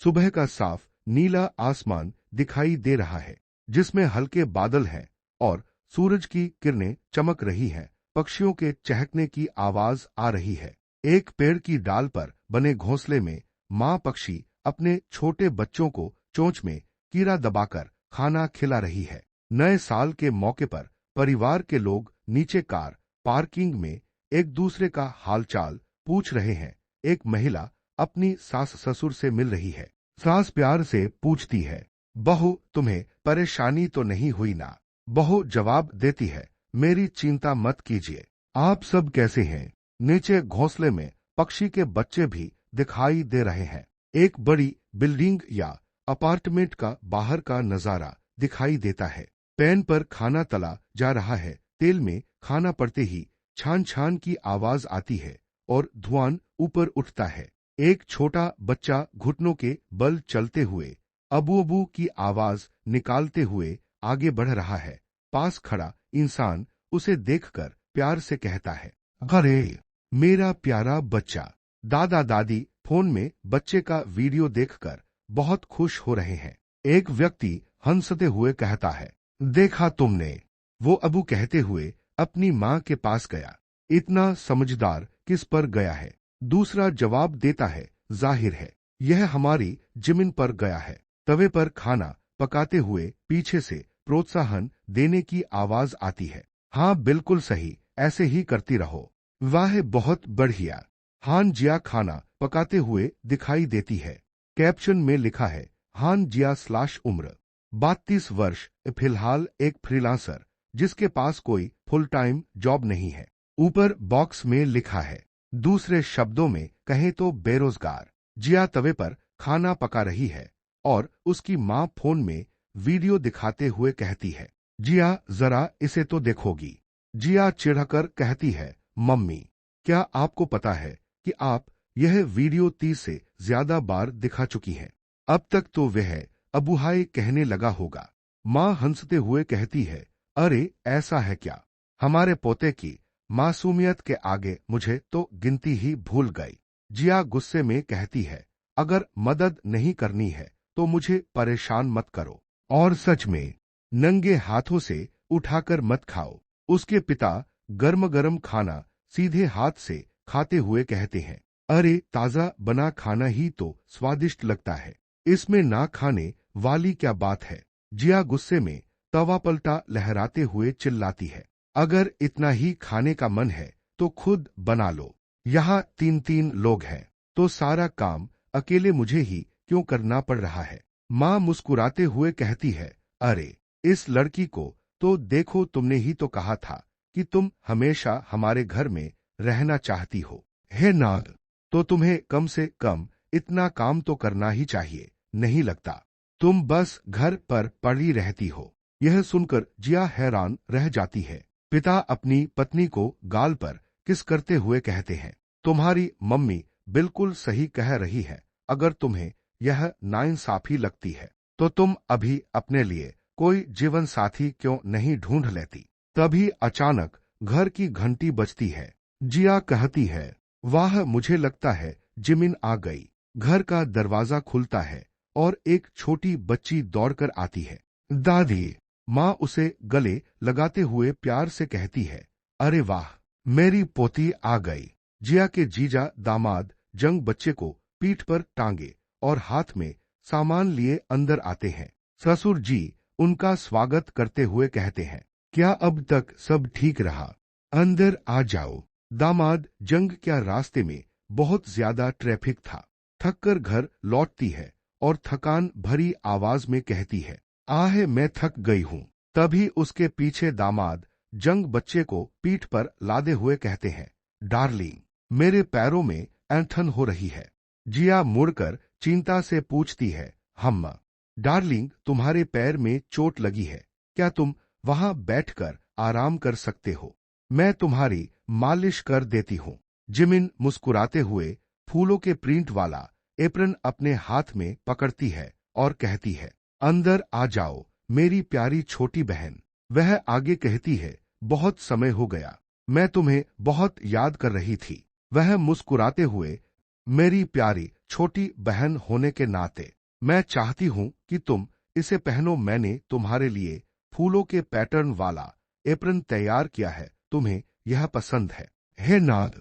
सुबह का साफ नीला आसमान दिखाई दे रहा है, जिसमें हल्के बादल हैं और सूरज की किरणें चमक रही हैं। पक्षियों के चहकने की आवाज आ रही है। एक पेड़ की डाल पर बने घोंसले में माँ पक्षी अपने छोटे बच्चों को चोंच में कीड़ा दबाकर खाना खिला रही है। नए साल के मौके पर परिवार के लोग नीचे कार पार्किंग में एक दूसरे का हालचाल पूछ रहे हैं। एक महिला अपनी सास ससुर से मिल रही है। सास प्यार से पूछती है, बहू तुम्हें परेशानी तो नहीं हुई ना? बहू जवाब देती है, मेरी चिंता मत कीजिए, आप सब कैसे हैं? नीचे घोंसले में पक्षी के बच्चे भी दिखाई दे रहे हैं। एक बड़ी बिल्डिंग या अपार्टमेंट का बाहर का नजारा दिखाई देता है। पैन पर खाना तला जा रहा है। तेल में खाना पड़ते ही छान छान की आवाज आती है और धुआं ऊपर उठता है। एक छोटा बच्चा घुटनों के बल चलते हुए अबू अबू की आवाज निकालते हुए आगे बढ़ रहा है। पास खड़ा इंसान उसे देखकर प्यार से कहता है, अरे मेरा प्यारा बच्चा। दादा दादी फोन में बच्चे का वीडियो देखकर बहुत खुश हो रहे हैं। एक व्यक्ति हंसते हुए कहता है, देखा तुमने? वो अबू कहते हुए अपनी माँ के पास गया। इतना समझदार किस पर गया है? दूसरा जवाब देता है, जाहिर है यह हमारी जमीन पर गया है। तवे पर खाना पकाते हुए पीछे से प्रोत्साहन देने की आवाज आती है। हाँ बिल्कुल सही, ऐसे ही करती रहो। वाह बहुत बढ़िया। हान जिया खाना पकाते हुए दिखाई देती है। कैप्शन में लिखा है, हान जिया / उम्र 32 वर्ष, फिलहाल एक फ्रीलांसर जिसके पास कोई फुल टाइम जॉब नहीं है। ऊपर बॉक्स में लिखा है, दूसरे शब्दों में कहें तो बेरोजगार। जिया तवे पर खाना पका रही है और उसकी माँ फोन में वीडियो दिखाते हुए कहती है, जिया जरा इसे तो देखोगी? जिया चिढ़कर कहती है, मम्मी क्या आपको पता है कि आप यह वीडियो 30 से ज्यादा बार दिखा चुकी हैं? अब तक तो वह अबुहाई कहने लगा होगा। माँ हंसते हुए कहती है, अरे ऐसा है क्या? हमारे पोते की मासूमियत के आगे मुझे तो गिनती ही भूल गई। जिया गुस्से में कहती है, अगर मदद नहीं करनी है तो मुझे परेशान मत करो। और सच में नंगे हाथों से उठाकर मत खाओ। उसके पिता गर्म गर्म खाना सीधे हाथ से खाते हुए कहते हैं, अरे ताजा बना खाना ही तो स्वादिष्ट लगता है, इसमें ना खाने वाली क्या बात है? जिया गुस्से में तवा पलटा लहराते हुए चिल्लाती है, अगर इतना ही खाने का मन है तो खुद बना लो। यहाँ 3 लोग हैं तो सारा काम अकेले मुझे ही क्यों करना पड़ रहा है? माँ मुस्कुराते हुए कहती है, अरे इस लड़की को तो देखो, तुमने ही तो कहा था कि तुम हमेशा हमारे घर में रहना चाहती हो। हे नाग, तो तुम्हें कम से कम इतना काम तो करना ही चाहिए, नहीं लगता? तुम बस घर पर पड़ी रहती हो। यह सुनकर जिया हैरान रह जाती है। पिता अपनी पत्नी को गाल पर किस करते हुए कहते हैं, तुम्हारी मम्मी बिल्कुल सही कह रही है। अगर तुम्हें यह नाइंसाफी लगती है तो तुम अभी अपने लिए कोई जीवन साथी क्यों नहीं ढूंढ लेती? तभी अचानक घर की घंटी बजती है। जिया कहती है, वाह मुझे लगता है जिमिन आ गई। घर का दरवाजा खुलता है और एक छोटी बच्ची दौड़कर आती है। दादी। माँ उसे गले लगाते हुए प्यार से कहती है, अरे वाह मेरी पोती आ गई। जिया के जीजा दामाद जंग बच्चे को पीठ पर टांगे और हाथ में सामान लिए अंदर आते हैं। ससुर जी उनका स्वागत करते हुए कहते हैं, क्या अब तक सब ठीक रहा? अंदर आ जाओ। दामाद जंग क्या रास्ते में बहुत ज्यादा ट्रैफिक था। थककर घर लौटती है और थकान भरी आवाज में कहती है, आहे मैं थक गई हूँ। तभी उसके पीछे दामाद जंग बच्चे को पीठ पर लादे हुए कहते हैं, डार्लिंग मेरे पैरों में ऐंठन हो रही है। जिया मुड़कर चिंता से पूछती है, हम्मा डार्लिंग तुम्हारे पैर में चोट लगी है, क्या तुम वहां बैठकर आराम कर सकते हो? मैं तुम्हारी मालिश कर देती हूँ। जिमिन मुस्कुराते हुए फूलों के प्रिंट वाला एप्रन अपने हाथ में पकड़ती है और कहती है, अंदर आ जाओ मेरी प्यारी छोटी बहन। वह आगे कहती है, बहुत समय हो गया, मैं तुम्हें बहुत याद कर रही थी। वह मुस्कुराते हुए मेरी प्यारी छोटी बहन होने के नाते मैं चाहती हूं कि तुम इसे पहनो। मैंने तुम्हारे लिए फूलों के पैटर्न वाला एप्रन तैयार किया है, तुम्हें यह पसंद है? हे नाद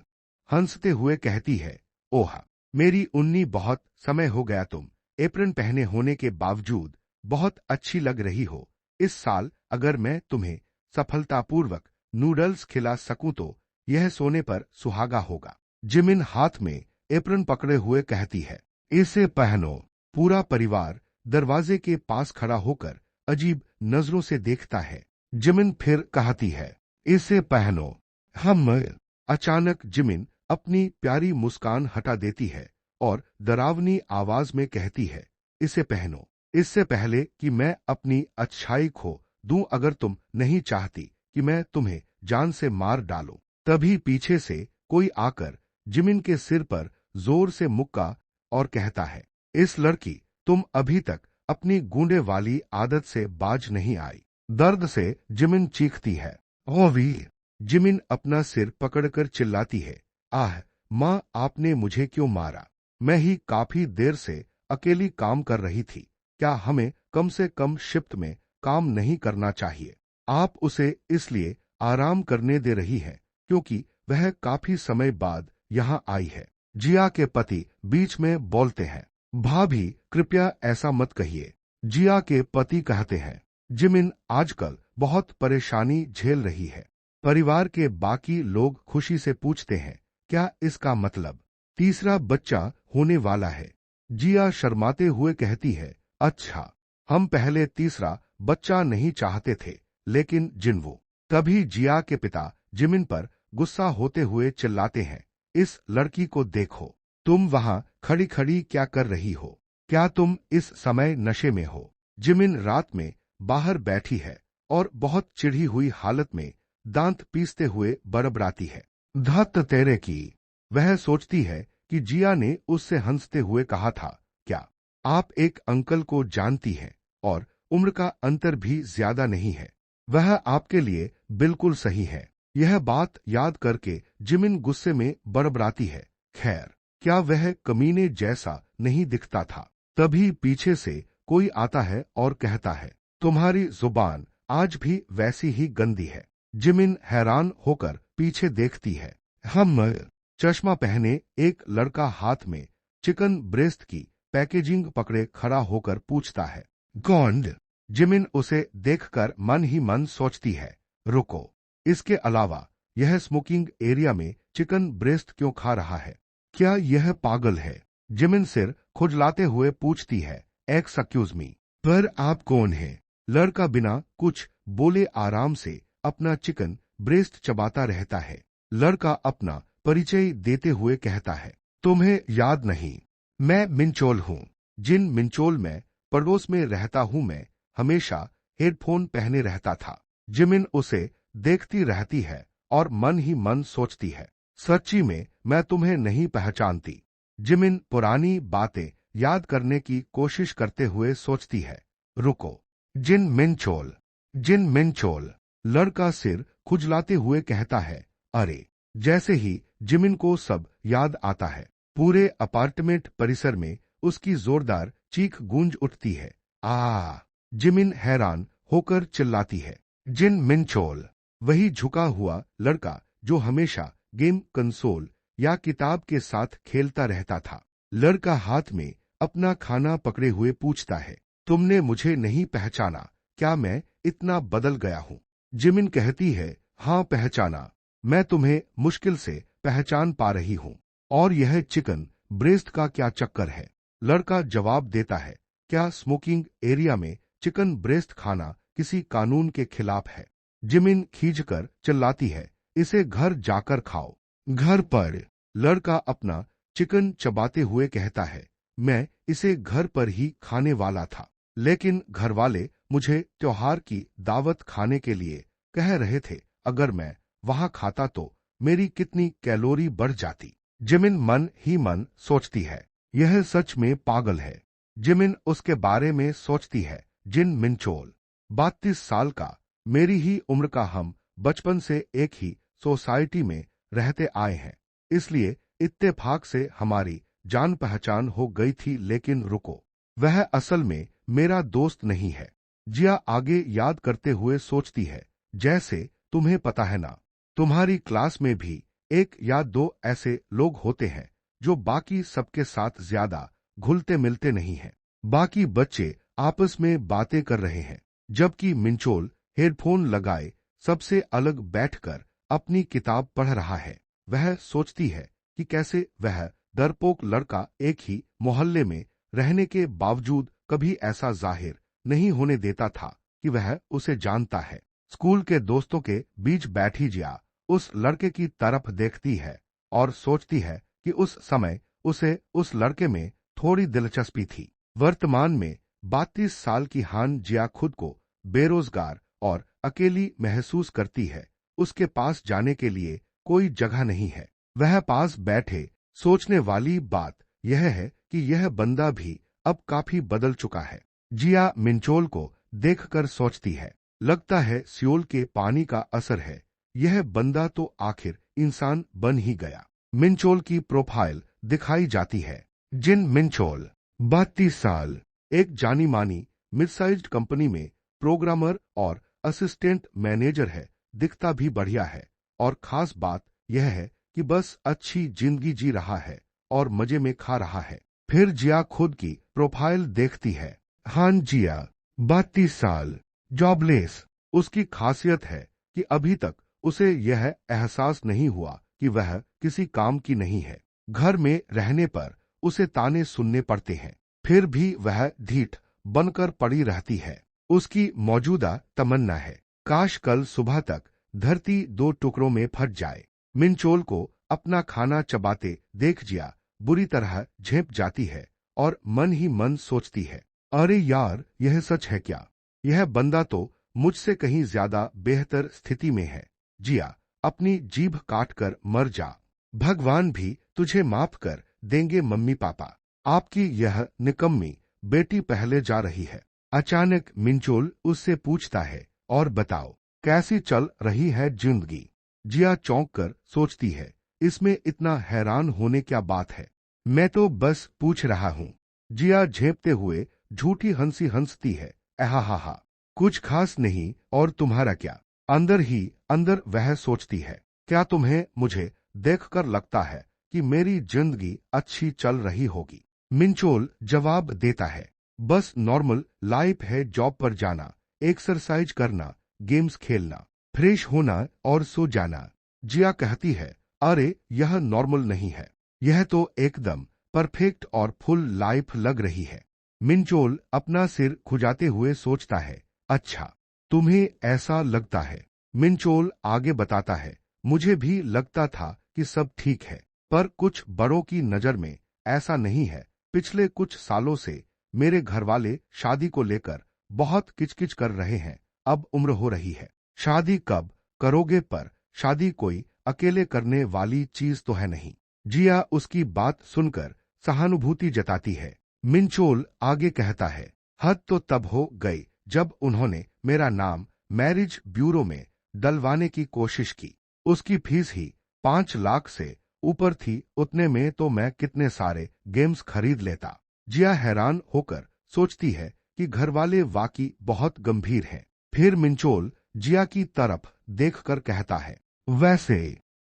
हंसते हुए कहती है, ओह मेरी उन्नी, बहुत समय हो गया, तुम एप्रन पहने होने के बावजूद बहुत अच्छी लग रही हो। इस साल अगर मैं तुम्हें सफलतापूर्वक नूडल्स खिला सकूं तो यह सोने पर सुहागा होगा। जिमिन हाथ में एप्रन पकड़े हुए कहती है, इसे पहनो। पूरा परिवार दरवाजे के पास खड़ा होकर अजीब नजरों से देखता है। जिमिन फिर कहती है, इसे पहनो। हम अचानक जिमिन अपनी प्यारी मुस्कान हटा देती है और डरावनी आवाज में कहती है, इसे पहनो इससे पहले कि मैं अपनी अच्छाई खो दूं, अगर तुम नहीं चाहती कि मैं तुम्हें जान से मार डालूं। तभी पीछे से कोई आकर जिमिन के सिर पर जोर से मुक्का और कहता है, इस लड़की, तुम अभी तक अपनी गूंडे वाली आदत से बाज नहीं आई। दर्द से जिमिन चीखती है, ओ वीर। जिमिन अपना सिर पकड़कर चिल्लाती है, आह माँ, आपने मुझे क्यों मारा? मैं ही काफी देर से अकेली काम कर रही थी। क्या हमें कम से कम शिफ्ट में काम नहीं करना चाहिए? आप उसे इसलिए आराम करने दे रही हैं क्योंकि वह काफी समय बाद यहाँ आई है। जिया के पति बीच में बोलते हैं, भाभी कृपया ऐसा मत कहिए। जिया के पति कहते हैं, जिमिन आजकल बहुत परेशानी झेल रही है। परिवार के बाकी लोग खुशी से पूछते हैं, क्या इसका मतलब तीसरा बच्चा होने वाला है? जिया शर्माते हुए कहती है, अच्छा, हम पहले तीसरा बच्चा नहीं चाहते थे, लेकिन जिन्वो। तभी जिया के पिता जिमिन पर गुस्सा होते हुए चिल्लाते हैं, इस लड़की को देखो, तुम वहां खड़ी खड़ी क्या कर रही हो? क्या तुम इस समय नशे में हो? जिमिन रात में बाहर बैठी है और बहुत चिढ़ी हुई हालत में दांत पीसते हुए बड़बड़ाती है, धत तेरे की। वह सोचती है कि जिया ने उससे हंसते हुए कहा था, क्या आप एक अंकल को जानती हैं और उम्र का अंतर भी ज्यादा नहीं है, वह आपके लिए बिल्कुल सही है। यह बात याद करके जिमिन गुस्से में बड़बड़ाती है, खैर क्या वह कमीने जैसा नहीं दिखता था? तभी पीछे से कोई आता है और कहता है, तुम्हारी जुबान आज भी वैसी ही गंदी है। जिमिन हैरान होकर पीछे देखती है। हम चश्मा पहने एक लड़का हाथ में चिकन ब्रेस्ट की पैकेजिंग पकड़े खड़ा होकर पूछता है, गोंड। जिमिन उसे देखकर मन ही मन सोचती है, रुको, इसके अलावा यह स्मोकिंग एरिया में चिकन ब्रेस्ट क्यों खा रहा है? क्या यह पागल है? जिमिन सिर खुजलाते हुए पूछती है, एक्सक्यूज मी, पर आप कौन हैं? लड़का बिना कुछ बोले आराम से अपना चिकन ब्रेस्ट चबाता रहता है। लड़का अपना परिचय देते हुए कहता है, तुम्हें याद नहीं, मैं मिंचोल हूँ। जिन मिंचोल में पड़ोस में रहता हूँ। मैं हमेशा हेडफोन पहने रहता था। जिमिन उसे देखती रहती है और मन ही मन सोचती है, सच्ची में मैं तुम्हें नहीं पहचानती। जिमिन पुरानी बातें याद करने की कोशिश करते हुए सोचती है, रुको, जिन मिंचोल, जिन मिंचोल। लड़का सिर खुजलाते हुए कहता है, अरे। जैसे ही जिमिन को सब याद आता है, पूरे अपार्टमेंट परिसर में उसकी जोरदार चीख गूंज उठती है, आ। जिमिन हैरान होकर चिल्लाती है, जिन मिंचोल। वही झुका हुआ लड़का जो हमेशा गेम कंसोल या किताब के साथ खेलता रहता था। लड़का हाथ में अपना खाना पकड़े हुए पूछता है, तुमने मुझे नहीं पहचाना क्या? मैं इतना बदल गया हूँ? जिमिन कहती है, हाँ पहचाना, मैं तुम्हें मुश्किल से पहचान पा रही हूँ। और यह चिकन ब्रेस्ट का क्या चक्कर है? लड़का जवाब देता है, क्या स्मोकिंग एरिया में चिकन ब्रेस्ट खाना किसी कानून के खिलाफ है? जिमिन खींचकर चिल्लाती है, इसे घर जाकर खाओ। घर पर। लड़का अपना चिकन चबाते हुए कहता है, मैं इसे घर पर ही खाने वाला था, लेकिन घर वाले मुझे त्योहार की दावत खाने के लिए कह रहे थे। अगर मैं वहां खाता तो मेरी कितनी कैलोरी बढ़ जाती। जिमिन मन ही मन सोचती है, यह सच में पागल है। जिमिन उसके बारे में सोचती है, जिन मिंचोल, 32 साल का, मेरी ही उम्र का, हम बचपन से एक ही सोसाइटी में रहते आए हैं, इसलिए इत्तेफाक से हमारी जान पहचान हो गई थी, लेकिन रुको, वह असल में मेरा दोस्त नहीं है। जिया आगे याद करते हुए सोचती है, जैसे तुम्हें पता है ना, तुम्हारी क्लास में भी एक या दो ऐसे लोग होते हैं जो बाकी सबके साथ ज्यादा घुलते मिलते नहीं हैं। बाकी बच्चे आपस में बातें कर रहे हैं, जबकि मिंचोल हेडफोन लगाए सबसे अलग बैठकर अपनी किताब पढ़ रहा है। वह सोचती है कि कैसे वह डरपोक लड़का एक ही मोहल्ले में रहने के बावजूद कभी ऐसा जाहिर नहीं होने देता था कि वह उसे जानता है। स्कूल के दोस्तों के बीच बैठी जिया उस लड़के की तरफ देखती है और सोचती है कि उस समय उसे उस लड़के में थोड़ी दिलचस्पी थी। वर्तमान में 32 साल की हान जिया खुद को बेरोजगार और अकेली महसूस करती है। उसके पास जाने के लिए कोई जगह नहीं है। वह पास बैठे सोचने वाली बात यह है कि यह बंदा भी अब काफी बदल चुका है। जिया मिंचोल को देखकर सोचती है, लगता है सियोल के पानी का असर है। यह बंदा तो आखिर इंसान बन ही गया। मिंचोल की प्रोफाइल दिखाई जाती है। जिन मिंचोल 32 साल, एक जानी मानी मिड साइज्ड कंपनी में प्रोग्रामर और असिस्टेंट मैनेजर है। दिखता भी बढ़िया है और खास बात यह है कि बस अच्छी जिंदगी जी रहा है और मजे में खा रहा है। फिर जिया खुद की प्रोफाइल देखती है। हान जिया 32 साल, जॉबलेस। उसकी खासियत है कि अभी तक उसे यह एहसास नहीं हुआ कि वह किसी काम की नहीं है। घर में रहने पर उसे ताने सुनने पड़ते हैं, फिर भी वह ढीठ बनकर पड़ी रहती है। उसकी मौजूदा तमन्ना है, काश कल सुबह तक धरती 2 टुकड़ों में फट जाए। मिंचोल को अपना खाना चबाते देख जिया बुरी तरह झेप जाती है और मन ही मन सोचती है, अरे यार, यह सच है क्या? यह बंदा तो मुझसे कहीं ज्यादा बेहतर स्थिति में है। जिया, अपनी जीभ काट कर मर जा। भगवान भी तुझे माफ कर देंगे मम्मी पापा। आपकी यह निकम्मी बेटी पहले जा रही है। अचानक मिंचोल उससे पूछता है, और बताओ कैसी चल रही है जिंदगी? जिया चौंक कर सोचती है, इसमें इतना हैरान होने क्या बात है? मैं तो बस पूछ रहा हूँ। जिया झेपते हुए झूठी हंसी हंसती है, हा, कुछ खास नहीं, और तुम्हारा क्या? अंदर ही अंदर वह सोचती है, क्या तुम्हें मुझे देखकर लगता है कि मेरी जिंदगी अच्छी चल रही होगी? मिंचोल जवाब देता है, बस नॉर्मल लाइफ है, जॉब पर जाना, एक्सरसाइज करना, गेम्स खेलना, फ्रेश होना और सो जाना। जिया कहती है, अरे यह नॉर्मल नहीं है, यह तो एकदम परफेक्ट और फुल लाइफ लग रही है। मिंचोल अपना सिर खुजाते हुए सोचता है, अच्छा, तुम्हें ऐसा लगता है? मिंचोल आगे बताता है, मुझे भी लगता था कि सब ठीक है, पर कुछ बड़ों की नजर में ऐसा नहीं है। पिछले कुछ सालों से मेरे घरवाले शादी को लेकर बहुत किचकिच कर रहे हैं। अब उम्र हो रही है, शादी कब करोगे? पर शादी कोई अकेले करने वाली चीज तो है नहीं। जिया उसकी बात सुनकर सहानुभूति जताती है। मिंचोल आगे कहता है, हद तो तब हो गई जब उन्होंने मेरा नाम मैरिज ब्यूरो में डलवाने की कोशिश की। उसकी फीस ही 5 लाख से ऊपर थी। उतने में तो मैं कितने सारे गेम्स खरीद लेता। जिया हैरान होकर सोचती है कि घरवाले वाकई बहुत गंभीर हैं। फिर मिंचोल जिया की तरफ देखकर कहता है, वैसे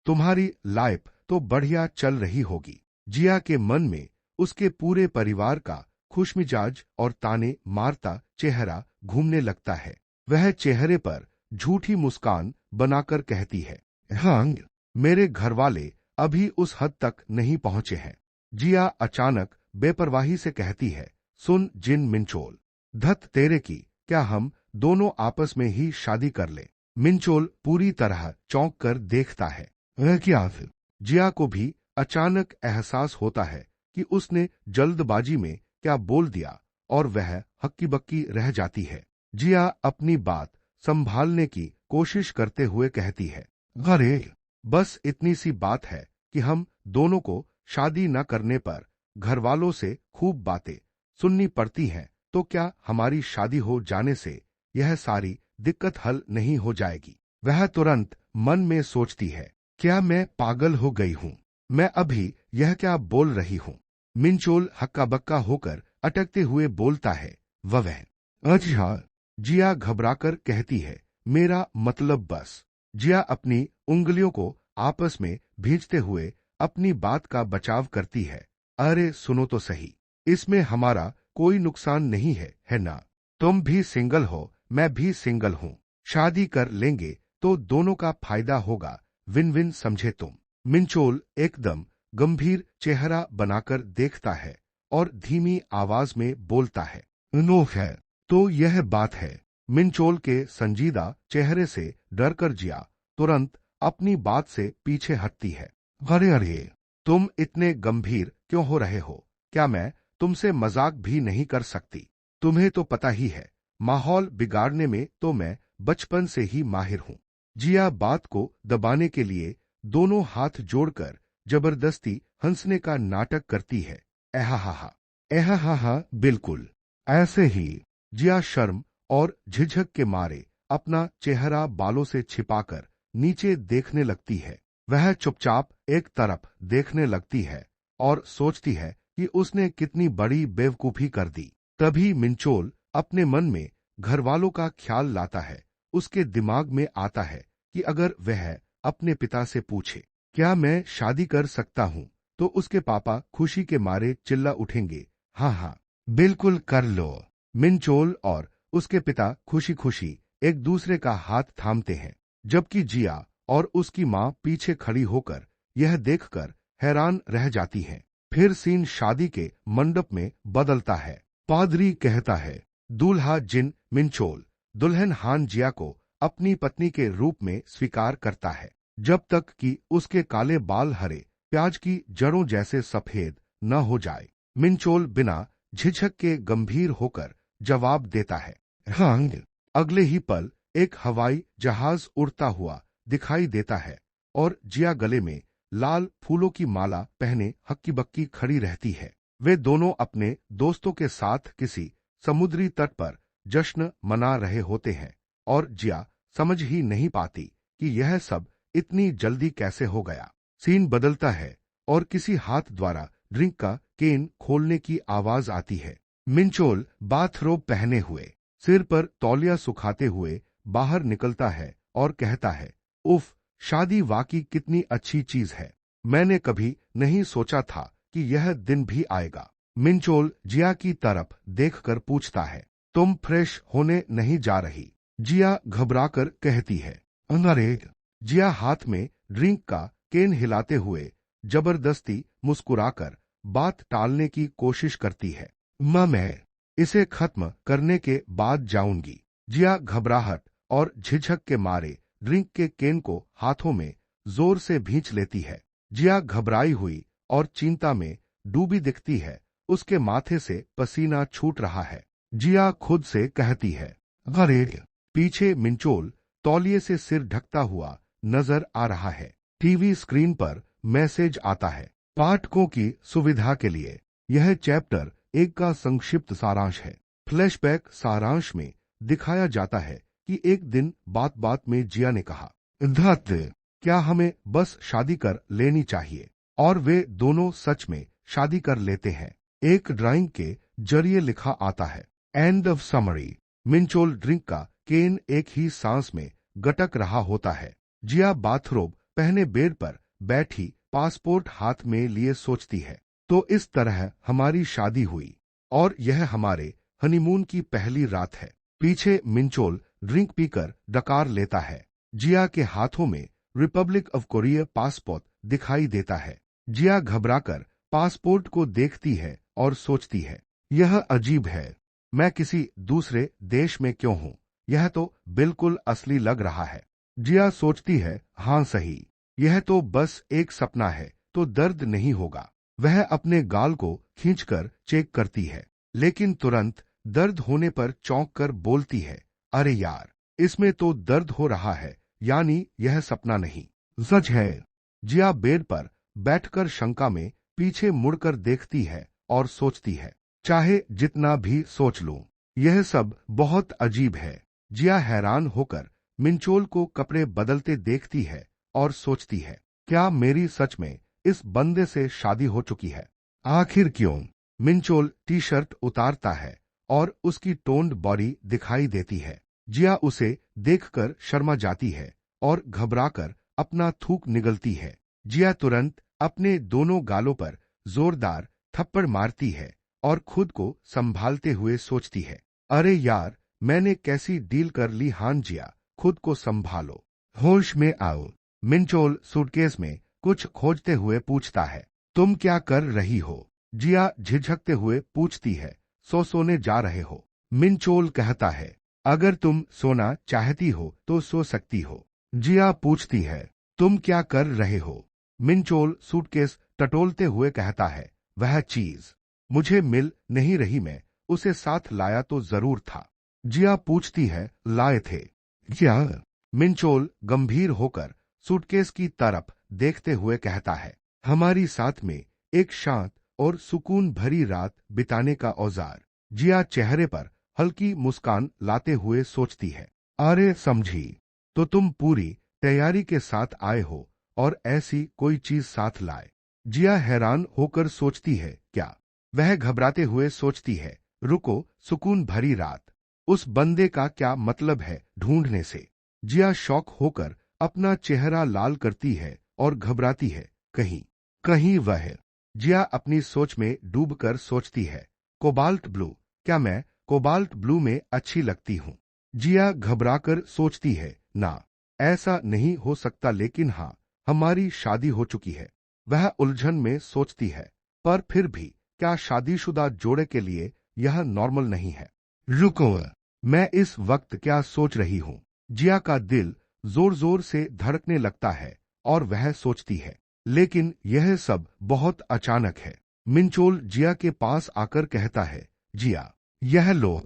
तुम्हारी लाइफ तो बढ़िया चल रही होगी। जिया के मन में उसके पूरे परिवार का खुशमिजाज और ताने मारता चेहरा घूमने लगता है। वह चेहरे पर झूठी मुस्कान बनाकर कहती है, हाँ, मेरे घरवाले अभी उस हद तक नहीं पहुंचे हैं। जिया अचानक बेपरवाही से कहती है, सुन जिन मिंचोल, धत तेरे की, क्या हम दोनों आपस में ही शादी कर ले? मिंचोल पूरी तरह चौंक कर देखता है, वह क्या? फिर जिया को भी अचानक एहसास होता है कि उसने जल्दबाजी में क्या बोल दिया और वह हक्की बक्की रह जाती है। जिया अपनी बात संभालने की कोशिश करते हुए कहती है, अरे बस इतनी सी बात है कि हम दोनों को शादी न करने पर घरवालों से खूब बातें सुननी पड़ती हैं, तो क्या हमारी शादी हो जाने से यह सारी दिक्कत हल नहीं हो जाएगी? वह तुरंत मन में सोचती है, क्या मैं पागल हो गई हूँ? मैं अभी यह क्या बोल रही हूँ? मिंचोल हक्का बक्का होकर अटकते हुए बोलता है, वह। अच्छा। जिया घबराकर कहती है, मेरा मतलब बस। जिया अपनी उंगलियों को आपस में भींचते हुए अपनी बात का बचाव करती है। अरे सुनो तो सही, इसमें हमारा कोई नुकसान नहीं है, है ना? तुम भी सिंगल हो, मैं भी सिंगल हूं। शादी कर लेंगे तो दोनों का फायदा होगा, विन विन, समझे तुम? मिंचोल एकदम गंभीर चेहरा बनाकर देखता है और धीमी आवाज में बोलता है, नो है। तो यह बात है। मिंचोल के संजीदा चेहरे से डरकर जिया तुरंत अपनी बात से पीछे हटती है। अरे अरे, तुम इतने गंभीर क्यों हो रहे हो? क्या मैं तुमसे मजाक भी नहीं कर सकती? तुम्हें तो पता ही है, माहौल बिगाड़ने में तो मैं बचपन से ही माहिर हूं। जिया बात को दबाने के लिए दोनों हाथ जोड़कर जबरदस्ती हंसने का नाटक करती है। एहा हा, बिल्कुल ऐसे ही। जिया शर्म और झिझक के मारे अपना चेहरा बालों से छिपाकर नीचे देखने लगती है। वह चुपचाप एक तरफ देखने लगती है और सोचती है कि उसने कितनी बड़ी बेवकूफी कर दी। तभी मिंचोल अपने मन में घरवालों का ख्याल लाता है। उसके दिमाग में आता है कि अगर वह अपने पिता से पूछे, क्या मैं शादी कर सकता हूं, तो उसके पापा खुशी के मारे चिल्ला उठेंगे, हाँ, बिल्कुल कर लो। मिंचोल और उसके पिता खुशी खुशी एक दूसरे का हाथ थामते हैं, जबकि जिया और उसकी मां पीछे खड़ी होकर यह देखकर हैरान रह जाती हैं। फिर सीन शादी के मंडप में बदलता है। पादरी कहता है, दूल्हा जिन मिंचोल, दुल्हन हान जिया को अपनी पत्नी के रूप में स्वीकार करता है, जब तक कि उसके काले बाल हरे प्याज की जड़ों जैसे सफेद न हो जाए। मिंचोल बिना झिझक के गंभीर होकर जवाब देता है, हाँ। अगले ही पल एक हवाई जहाज उड़ता हुआ दिखाई देता है और जिया गले में लाल फूलों की माला पहने हक्की बक्की खड़ी रहती है। वे दोनों अपने दोस्तों के साथ किसी समुद्री तट पर जश्न मना रहे होते हैं और जिया समझ ही नहीं पाती कि यह सब इतनी जल्दी कैसे हो गया। सीन बदलता है और किसी हाथ द्वारा ड्रिंक का केन खोलने की आवाज आती है। मिंचोल बाथरोब पहने हुए, सिर पर तौलिया सुखाते हुए बाहर निकलता है और कहता है, उफ, शादी वाकई कितनी अच्छी चीज है। मैंने कभी नहीं सोचा था कि यह दिन भी आएगा। मिंचोल जिया की तरफ देखकर पूछता है, तुम फ्रेश होने नहीं जा रही? जिया घबराकर कहती है, अरे। जिया हाथ में ड्रिंक का केन हिलाते हुए जबरदस्ती मुस्कुराकर बात टालने की कोशिश करती है, मैं इसे खत्म करने के बाद जाऊंगी। जिया घबराहट और झिझक के मारे ड्रिंक के केन को हाथों में जोर से भींच लेती है। जिया घबराई हुई और चिंता में डूबी दिखती है। उसके माथे से पसीना छूट रहा है। जिया खुद से कहती है, अरे। पीछे मिंचोल तौलिए से सिर ढकता हुआ नजर आ रहा है। टीवी स्क्रीन पर मैसेज आता है, पाठकों की सुविधा के लिए यह चैप्टर 1 का संक्षिप्त सारांश है। फ्लैशबैक सारांश में दिखाया जाता है कि एक दिन बात बात में जिया ने कहा, धत, क्या हमें बस शादी कर लेनी चाहिए? और वे दोनों सच में शादी कर लेते हैं। एक ड्राइंग के जरिए लिखा आता है, एंड ऑफ समरी। मिंचोल ड्रिंक का केन एक ही सांस में गटक रहा होता है। जिया बाथरोब पहने बेड पर बैठी पासपोर्ट हाथ में लिए सोचती है, तो इस तरह हमारी शादी हुई और यह हमारे हनीमून की पहली रात है। पीछे मिंचोल ड्रिंक पीकर डकार लेता है। जिया के हाथों में रिपब्लिक ऑफ कोरिया पासपोर्ट दिखाई देता है। जिया घबराकर पासपोर्ट को देखती है और सोचती है, यह अजीब है, मैं किसी दूसरे देश में क्यों हूँ? यह तो बिल्कुल असली लग रहा है। जिया सोचती है, हाँ सही, यह तो बस एक सपना है, तो दर्द नहीं होगा। वह अपने गाल को खींचकर चेक करती है, लेकिन तुरंत दर्द होने पर चौंक कर बोलती है, अरे यार, इसमें तो दर्द हो रहा है, यानी यह सपना नहीं, सच है। जिया बेड पर बैठकर शंका में पीछे मुड़कर देखती है और सोचती है, चाहे जितना भी सोच लूं, यह सब बहुत अजीब है। जिया हैरान होकर मिंचोल को कपड़े बदलते देखती है और सोचती है, क्या मेरी सच में इस बंदे से शादी हो चुकी है? आखिर क्यों? मिंचोल टी शर्ट उतारता है और उसकी टोन्ड बॉडी दिखाई देती है। जिया उसे देखकर शर्मा जाती है और घबराकर अपना थूक निगलती है। जिया तुरंत अपने दोनों गालों पर जोरदार थप्पड़ मारती है और खुद को संभालते हुए सोचती है, अरे यार, मैंने कैसी डील कर ली। हान जिया, खुद को संभालो, होश में आओ। मिंचोल सूटकेस में कुछ खोजते हुए पूछता है, तुम क्या कर रही हो? जिया झिझकते हुए पूछती है, सोने जा रहे हो? मिंचोल कहता है, अगर तुम सोना चाहती हो तो सो सकती हो। जिया पूछती है, तुम क्या कर रहे हो? मिंचोल सूटकेस टटोलते हुए कहता है, वह चीज मुझे मिल नहीं रही, मैं उसे साथ लाया तो जरूर था। जिया पूछती है, लाए थे क्या? मिंचोल गंभीर होकर सूटकेस की तरफ देखते हुए कहता है, हमारी साथ में एक शांत और सुकून भरी रात बिताने का औजार। जिया चेहरे पर हल्की मुस्कान लाते हुए सोचती है, अरे समझी, तो तुम पूरी तैयारी के साथ आए हो और ऐसी कोई चीज साथ लाए। जिया हैरान होकर सोचती है, क्या? वह घबराते हुए सोचती है, रुको, सुकून भरी रात, उस बंदे का क्या मतलब है ढूंढने से? जिया शौक होकर अपना चेहरा लाल करती है और घबराती है, कहीं कहीं वह। जिया अपनी सोच में डूबकर सोचती है, कोबाल्ट ब्लू, क्या मैं कोबाल्ट ब्लू में अच्छी लगती हूँ? जिया घबराकर सोचती है, ना, ऐसा नहीं हो सकता, लेकिन हाँ, हमारी शादी हो चुकी है। वह उलझन में सोचती है, पर फिर भी क्या शादीशुदा जोड़े के लिए यह नॉर्मल नहीं है? रुको, मैं इस वक्त क्या सोच रही हूँ? जिया का दिल जोर जोर से धड़कने लगता है और वह सोचती है, लेकिन यह सब बहुत अचानक है। मिंचोल जिया के पास आकर कहता है, जिया, यह लो।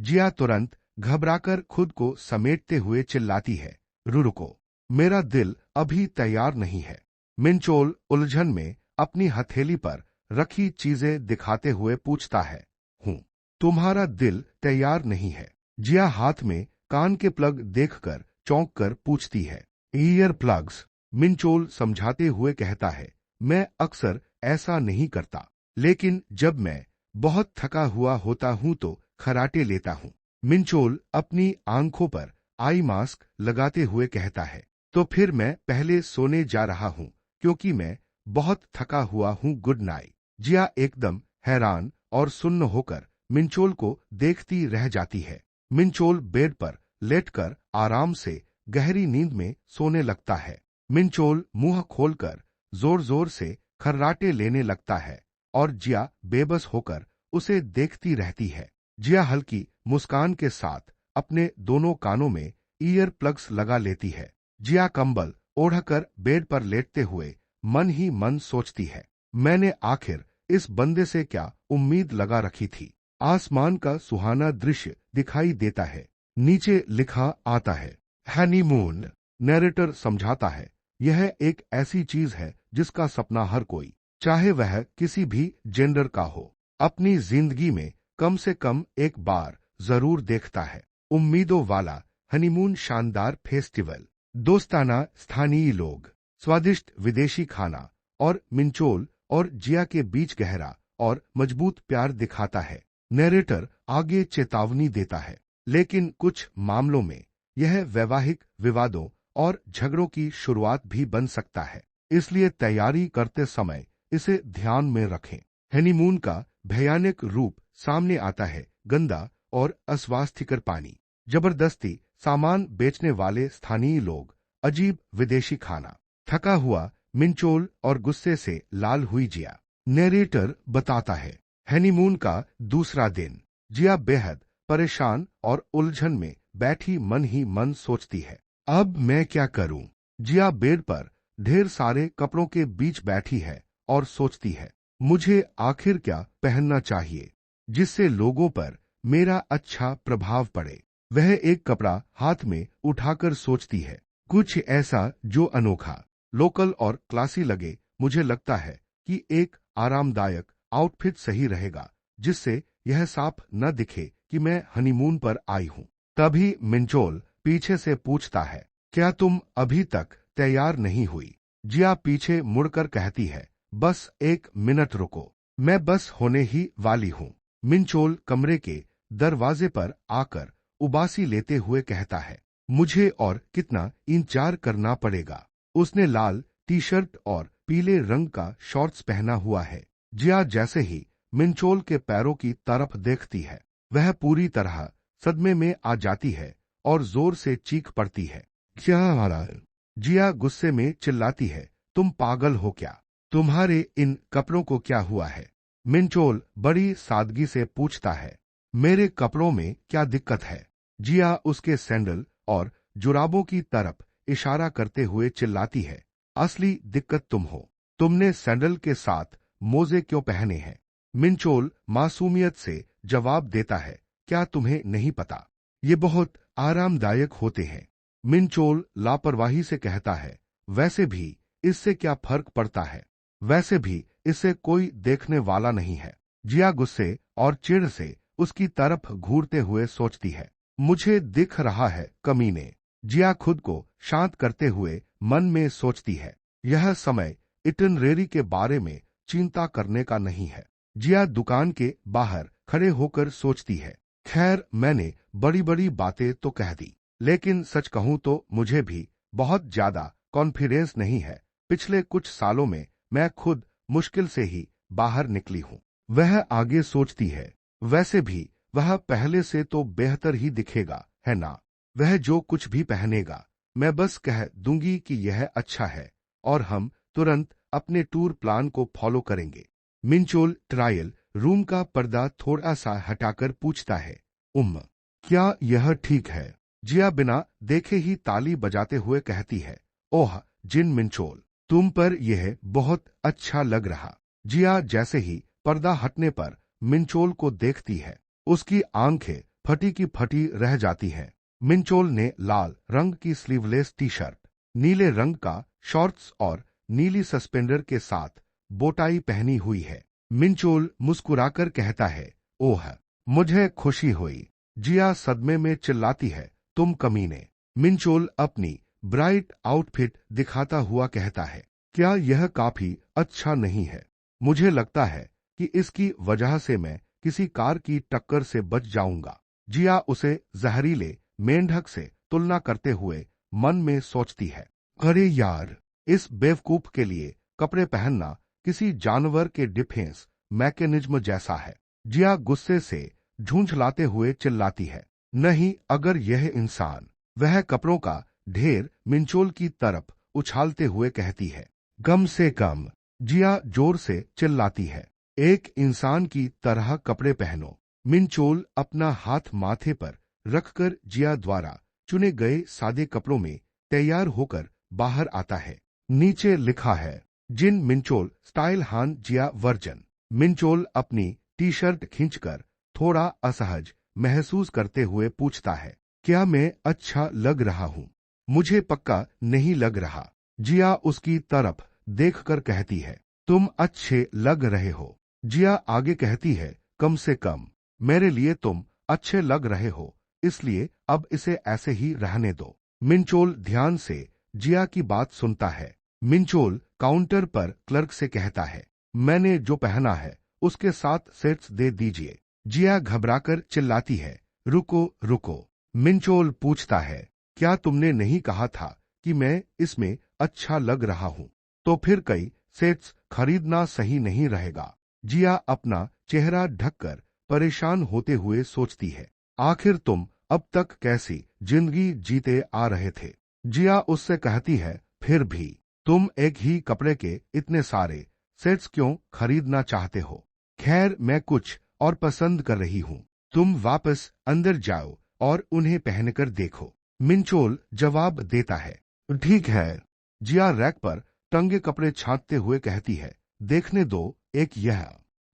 जिया तुरंत घबराकर खुद को समेटते हुए चिल्लाती है, रुको, मेरा दिल अभी तैयार नहीं है। मिंचोल उलझन में अपनी हथेली पर रखी चीजें दिखाते हुए पूछता है, हूँ, तुम्हारा दिल तैयार नहीं है? जिया हाथ में कान के प्लग देखकर चौंक कर पूछती है, ईयर प्लग्स? मिंचोल समझाते हुए कहता है, मैं अक्सर ऐसा नहीं करता, लेकिन जब मैं बहुत थका हुआ होता हूं तो खराटे लेता हूं। मिंचोल अपनी आंखों पर आई मास्क लगाते हुए कहता है, तो फिर मैं पहले सोने जा रहा हूं क्योंकि मैं बहुत थका हुआ हूं, गुड नाइट। जिया एकदम हैरान और सुन्न होकर मिंचोल को देखती रह जाती है। मिंचोल बेड पर लेटकर आराम से गहरी नींद में सोने लगता है। मिंचोल मुंह खोलकर जोर जोर से खर्राटे लेने लगता है और जिया बेबस होकर उसे देखती रहती है। जिया हल्की मुस्कान के साथ अपने दोनों कानों में ईयर प्लग्स लगा लेती है। जिया कंबल ओढ़कर बेड पर लेटते हुए मन ही मन सोचती है, मैंने आखिर इस बंदे से क्या उम्मीद लगा रखी थी? आसमान का सुहाना दृश्य दिखाई देता है। नीचे लिखा आता है, हनीमून। नैरेटर समझाता है, यह एक ऐसी चीज है जिसका सपना हर कोई, चाहे वह किसी भी जेंडर का हो, अपनी जिंदगी में कम से कम एक बार जरूर देखता है। उम्मीदों वाला हनीमून, शानदार फेस्टिवल, दोस्ताना स्थानीय लोग, स्वादिष्ट विदेशी खाना और मिंचोल और जिया के बीच गहरा और मजबूत प्यार दिखाता है। नैरेटर आगे चेतावनी देता है, लेकिन कुछ मामलों में यह वैवाहिक विवादों और झगड़ों की शुरुआत भी बन सकता है, इसलिए तैयारी करते समय इसे ध्यान में रखें। हनीमून का भयानक रूप सामने आता है, गंदा और अस्वास्थ्यकर पानी, जबरदस्ती सामान बेचने वाले स्थानीय लोग, अजीब विदेशी खाना। थका हुआ मिंचोल और गुस्से से लाल हुई जिया। नैरेटर बताता है, हनीमून का दूसरा दिन। जिया बेहद परेशान और उलझन में बैठी मन ही मन सोचती है, अब मैं क्या करूं? जिया बेड पर ढेर सारे कपड़ों के बीच बैठी है और सोचती है, मुझे आखिर क्या पहनना चाहिए जिससे लोगों पर मेरा अच्छा प्रभाव पड़े। वह एक कपड़ा हाथ में उठाकर सोचती है, कुछ ऐसा जो अनोखा, लोकल और क्लासी लगे। मुझे लगता है कि एक आरामदायक आउटफिट सही रहेगा जिससे यह साफ न दिखे कि मैं हनीमून पर आई हूँ। तभी मिंचोल पीछे से पूछता है, क्या तुम अभी तक तैयार नहीं हुई? जिया पीछे मुड़कर कहती है, बस एक मिनट रुको। मैं बस होने ही वाली हूँ। मिंचोल कमरे के दरवाजे पर आकर उबासी लेते हुए कहता है, मुझे और कितना इंतजार करना पड़ेगा। उसने लाल टी शर्ट और पीले रंग का शॉर्ट्स पहना हुआ है। जिया जैसे ही मिंचोल के पैरों की तरफ देखती है, वह पूरी तरह सदमे में आ जाती है और जोर से चीख पड़ती है। क्या हाल है? जिया गुस्से में चिल्लाती है, तुम पागल हो क्या? तुम्हारे इन कपड़ों को क्या हुआ है? मिंचोल बड़ी सादगी से पूछता है, मेरे कपड़ों में क्या दिक्कत है? जिया उसके सैंडल और जुराबों की तरफ इशारा करते हुए चिल्लाती है, असली दिक्कत तुम हो। तुमने सैंडल के साथ मोजे क्यों पहने हैं? मिंचोल मासूमियत से जवाब देता है, क्या तुम्हें नहीं पता? ये बहुत आरामदायक होते हैं। मिंचोल लापरवाही से कहता है, वैसे भी इससे क्या फर्क पड़ता है? वैसे भी इससे कोई देखने वाला नहीं है। जिया गुस्से और चिढ़ से उसकी तरफ घूरते हुए सोचती है, मुझे दिख रहा है कमीने। जिया खुद को शांत करते हुए मन में सोचती है, यह समय इटिनरेरी के बारे में चिंता करने का नहीं है। जिया दुकान के बाहर खड़े होकर सोचती है, खैर मैंने बड़ी बड़ी बातें तो कह दी, लेकिन सच कहूं तो मुझे भी बहुत ज्यादा कॉन्फिडेंस नहीं है। पिछले कुछ सालों में मैं खुद मुश्किल से ही बाहर निकली हूं। वह आगे सोचती है, वैसे भी वह पहले से तो बेहतर ही दिखेगा, है ना? वह जो कुछ भी पहनेगा, मैं बस कह दूंगी कि यह अच्छा है और हम तुरंत अपने टूर प्लान को फॉलो करेंगे। मिंचोल ट्रायल रूम का पर्दा थोड़ा सा हटाकर पूछता है, क्या यह ठीक है? जिया बिना देखे ही ताली बजाते हुए कहती है, ओह जिन मिंचोल, तुम पर यह बहुत अच्छा लग रहा। जिया जैसे ही पर्दा हटने पर मिंचोल को देखती है, उसकी आंखें फटी की फटी रह जाती हैं। मिंचोल ने लाल रंग की स्लीवलेस टी शर्ट, नीले रंग का शॉर्ट्स और नीली सस्पेंडर के साथ बोटाई पहनी हुई है। मिंचोल मुस्कुराकर कहता है, ओह मुझे खुशी हुई। जिया सदमे में चिल्लाती है, तुम कमीने। मिंचोल अपनी ब्राइट आउटफिट दिखाता हुआ कहता है, क्या यह काफी अच्छा नहीं है? मुझे लगता है कि इसकी वजह से मैं किसी कार की टक्कर से बच जाऊंगा। जिया उसे जहरीले मेंढक से तुलना करते हुए मन में सोचती है, अरे यार, इस बेवकूफ के लिए कपड़े पहनना किसी जानवर के डिफेंस मैकेनिज्म जैसा है। जिया गुस्से से झूंझलाते हुए चिल्लाती है, नहीं, अगर यह इंसान। वह कपड़ों का ढेर मिंचोल की तरफ उछालते हुए कहती है, कम से कम। जिया जोर से चिल्लाती है, एक इंसान की तरह कपड़े पहनो। मिंचोल अपना हाथ माथे पर रखकर जिया द्वारा चुने गए सादे कपड़ों में तैयार होकर बाहर आता है। नीचे लिखा है, जिन मिंचोल स्टाइल हान जिया वर्जन। मिंचोल अपनी टी शर्ट खींचकर थोड़ा असहज महसूस करते हुए पूछता है, क्या मैं अच्छा लग रहा हूँ? मुझे पक्का नहीं लग रहा। जिया उसकी तरफ देखकर कहती है, तुम अच्छे लग रहे हो। जिया आगे कहती है, कम से कम मेरे लिए तुम अच्छे लग रहे हो, इसलिए अब इसे ऐसे ही रहने दो। मिंचोल ध्यान से जिया की बात सुनता है। मिंचोल काउंटर पर क्लर्क से कहता है, मैंने जो पहना है उसके 7 सेट्स दे दीजिए। जिया घबराकर चिल्लाती है, रुको रुको। मिंचोल पूछता है, क्या तुमने नहीं कहा था कि मैं इसमें अच्छा लग रहा हूँ? तो फिर कई सेट्स खरीदना सही नहीं रहेगा। जिया अपना चेहरा ढककर परेशान होते हुए सोचती है, आखिर तुम अब तक कैसी जिंदगी जीते आ रहे थे? जिया उससे कहती है, फिर भी तुम एक ही कपड़े के इतने सारे सेट्स क्यों खरीदना चाहते हो? खैर मैं कुछ और पसंद कर रही हूँ। तुम वापस अंदर जाओ और उन्हें पहनकर देखो। मिंचोल जवाब देता है, ठीक है। जिया रैक पर टंगे कपड़े छांटते हुए कहती है, देखने दो, एक यह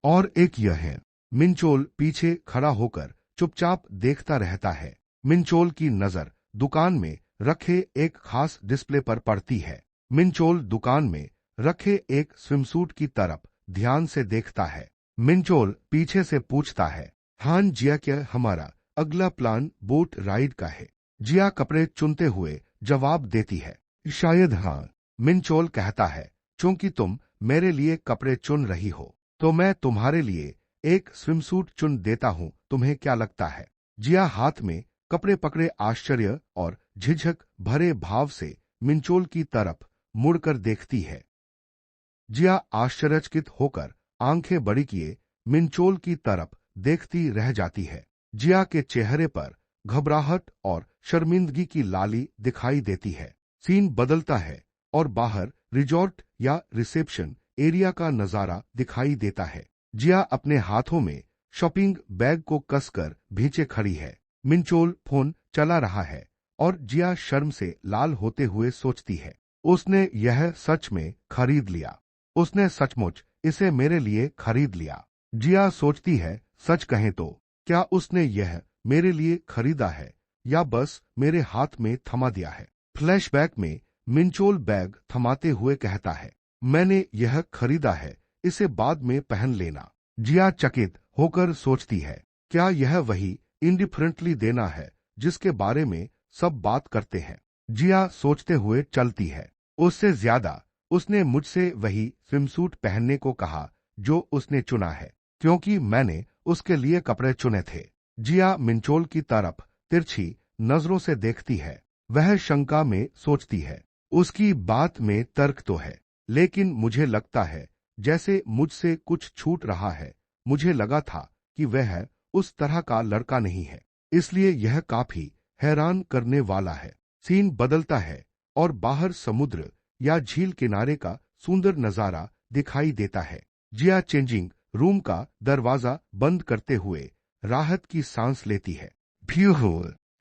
और एक यह है। मिंचोल पीछे खड़ा होकर चुपचाप देखता रहता है। मिंचोल की नजर दुकान में रखे एक खास डिस्प्ले पर पड़ती है। मिंचोल दुकान में रखे एक स्विमसूट की तरफ ध्यान से देखता है। मिंचोल पीछे से पूछता है, हां जिया, क्या हमारा अगला प्लान बोट राइड का है? जिया कपड़े चुनते हुए जवाब देती है, शायद हाँ। मिंचोल कहता है, चूंकि तुम मेरे लिए कपड़े चुन रही हो तो मैं तुम्हारे लिए एक स्विमसूट चुन देता हूं, तुम्हें क्या लगता है? जिया हाथ में कपड़े पकड़े आश्चर्य और झिझक भरे भाव से मिंचोल की तरफ मुड़कर देखती है। जिया आश्चर्यचकित होकर आंखें बड़ी किए मिंचोल की तरफ देखती रह जाती है। जिया के चेहरे पर घबराहट और शर्मिंदगी की लाली दिखाई देती है। सीन बदलता है और बाहर रिजॉर्ट या रिसेप्शन एरिया का नजारा दिखाई देता है। जिया अपने हाथों में शॉपिंग बैग को कसकर भींचे खड़ी है। मिंचोल फोन चला रहा है और जिया शर्म से लाल होते हुए सोचती है, उसने यह सच में खरीद लिया। उसने सचमुच इसे मेरे लिए खरीद लिया। जिया सोचती है, सच कहें तो क्या उसने यह मेरे लिए खरीदा है या बस मेरे हाथ में थमा दिया है? फ्लैशबैक में मिंचोल बैग थमाते हुए कहता है, मैंने यह खरीदा है, इसे बाद में पहन लेना। जिया चकित होकर सोचती है, क्या यह वही इंडिफरेंटली देना है जिसके बारे में सब बात करते हैं? जिया सोचते हुए चलती है। उससे ज्यादा उसने मुझसे वही स्विमसूट पहनने को कहा जो उसने चुना है, क्योंकि मैंने उसके लिए कपड़े चुने थे। जिया मिंचोल की तरफ तिरछी नजरों से देखती है। वह शंका में सोचती है, उसकी बात में तर्क तो है, लेकिन मुझे लगता है जैसे मुझसे कुछ छूट रहा है। मुझे लगा था कि वह उस तरह का लड़का नहीं है, इसलिए यह काफी हैरान करने वाला है। सीन बदलता है और बाहर समुद्र या झील किनारे का सुंदर नजारा दिखाई देता है। जिया चेंजिंग रूम का दरवाजा बंद करते हुए राहत की सांस लेती है।